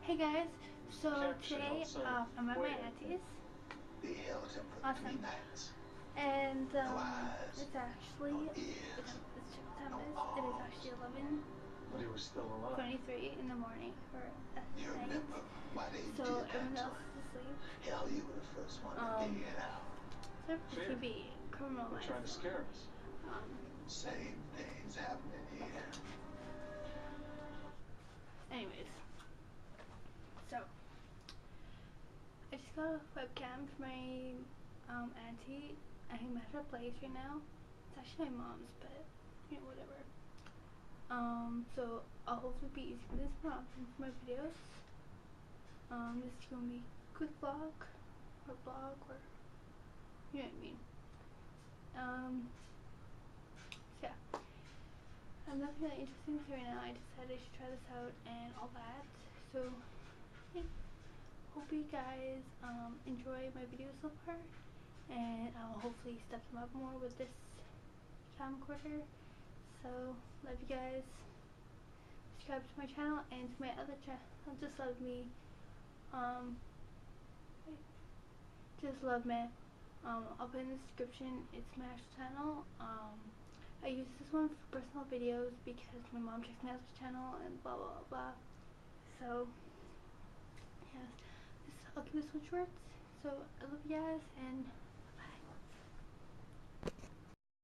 Hey guys, so today I'm at my auntie's. Awesome. And it's actually, let's check what time it is. It is actually 11:23 in the morning or at night. So everyone else is asleep. So it could be criminal minds. Trying to scare us. Same things happening here. Anyways, so I just got a webcam for my auntie. I'm at her place right now. It's actually my mom's, but you know, whatever. So I'll hopefully be using this more often for my videos. This is gonna be a quick vlog or blog or you know what I mean. So yeah. I'm not really interesting to right now. I decided I should try this out and all that. So yeah. Hope you guys enjoy my videos so far, and I'll hopefully step them up more with this camcorder. So love you guys. Subscribe to my channel and to my other channel. Just love me. Just love me. I'll put in the description. It's my actual channel. I use this one for personal videos because my mom checks my other channel and blah blah blah. So yes, I'll keep this one short. So I love you guys and